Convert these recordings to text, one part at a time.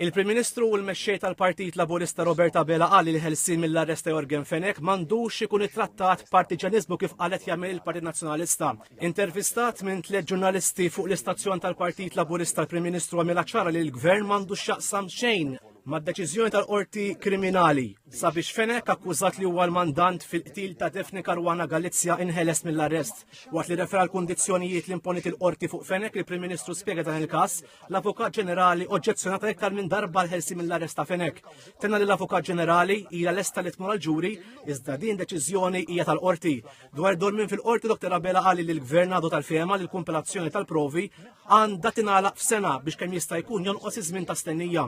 Il-Prim Ministru u l-mexxej tal-Partit Laburista Robert Abela qal li ħelsien mill-arrest ta' Jorgen Fenek m'għandux ikun ittrattat partiġanizmu kif qalet jagħmel il-Partit Nazzjonalista. Intervistat minn 3 ġurnalisti fuq l-istazzjon tal-Partit Laburista l-Prim Ministru għamilha ċara li l-Gvern m'għandux x'jaqsam xejn mad-deċiżjoni tal-qorti kriminali sabiex Fenek akkużat li huwa l-mandant fil-qtil ta' Defni Caruana Galizja inħeles mill-arrest. Waqt li refera l-kundizzjonijiet li imponit il-qorti fuq Fenek, il-Prim Ministru spjega dan il-każ, l-Avukat Ġenerali oġġezzjonata iktar minn darba l-ħelsi mill-arrest ta' Fenek. Tenna li l-Avukat Ġenerali hija lesta li tmur għall-ġuri iżda din deċiżjoni hija tal-qorti. Dwar dolmin fil-qorti Dr. Abela qal li l-Gvern għadu tal-fehma li l-kompilazzjoni tal-provi għandha tingħalaq f'sena biex kemm jista' jkun jonqos iż-żmien ta' stennija.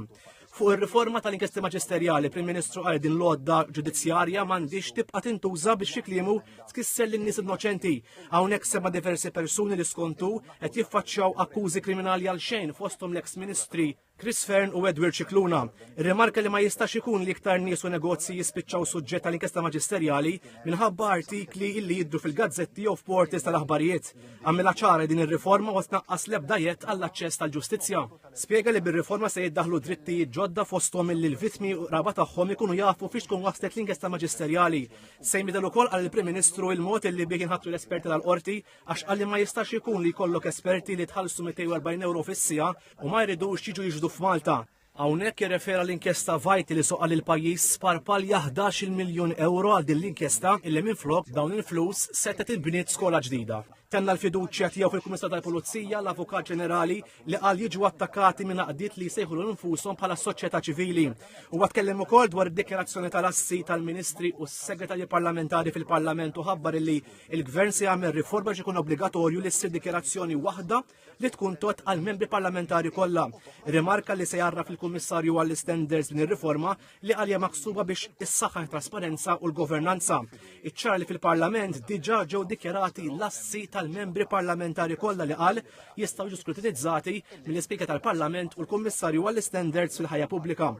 Fuq ir-riforma tal-inkjesti maġisterjali, Prim Ministru qal din l-għodda ġudizzjarja m'għandix tibqa' tintuża biex xi kliemu tkisser lin-nies innoċenti. Hawnhekk sema diversi persuni li skontu qed jiffaċċjaw akkużi kriminali għal xejn fosthom l-eks ministri Chris Fern u Edward Cicluna. Ir-rimarka li ma jistax ikun li iktar nies u negozji jispiċċaw suġġett tal-inkjesta maġisterjali minħabba artikli illi jidru fil-gazzetti jew f'portals tal-aħbarijiet. Għamilha ċara din ir-riforma u tnaqqas l-ebda jett għall-aċċess tal-ġustizzja. Spjega li bir-riforma se jiddaħħlu drittijiet ġodda fosthom illi l-vittmi u raba tagħhom ikunu jafu fiex tkun waslet l-inkjesta maġisterjali. Se jmidel ukoll għal il-Prim Ministru il-mod illi bih inħattru l-esperti tal-qorti għax qal li ma jistax ikun li jkollok esperti li tħallsu 240 euro fis-sija u ma jridux jiġu f'Malta. Hawnhekk jirrefera l-inkjesta Vajti li soqal il-pajjiż sparpalja 11 miljun euro għal din l-inkjesta illi minflok dawn il-flus setet inbniet skola ġdida. Tenna l-fiduċja tiegħu fil-Kummissar tal-Pulizija l-Avukat Ġenerali li qal jiġu attakkati minn qdiet li jsejħu nfushom bħala soċjetà ċivili. Huwa tkellem ukoll dwar id-dikjarazzjoni tal-assi tal-Ministri u s-Segretarji Parlamentari fil-Parlament u ħabbar li l-Gvern se jagħmel riforma biex ikun obbligatorju li ssir dikjarazzjoni waħda li tkun tot għal membri parlamentari kollha. Rimarka li se jarraf il-Kummissarju għall-Standards din ir-riforma li għalja maqsuba biex issaħħaħ trasparenza u l-governanza. Iċċara li fil-Parlament diġà ġew dikjarati l-assi tal-membri parlamentari kollha li qal jistgħu jiġu skrutinizzati mill-Ispika tal-Parlament u l-Kummissarju għall-Standards fil-ħajja pubblika.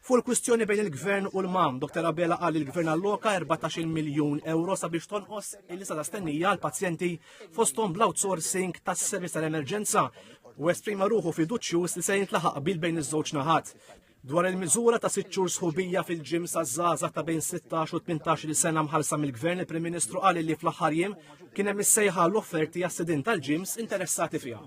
Fuq il-kwistjoni bejn il-Gvern u l-MAM, Dr. Abela qal li l-Gvern alloka 14 miljun euro sabiex tonqos il-lista ta' stennija għal pazjenti fosthom bl-outsourcing tas-servizz tal-emerġenza u esprima ruħu fiduċjuż li se jintlaħaq qbil bejn iż-żewġ naħat. Dwar il-miżura ta' 6 xhur sħubija fil-ġim saż-żgħażagħ ta' bejn 16 u 18 sena mħallsa mill-Gvern, il-Prim Ministru qal li fl-aħħar jiem kien hemm issejħa l-offerti għas-sidin tal-ġims interessati fiha.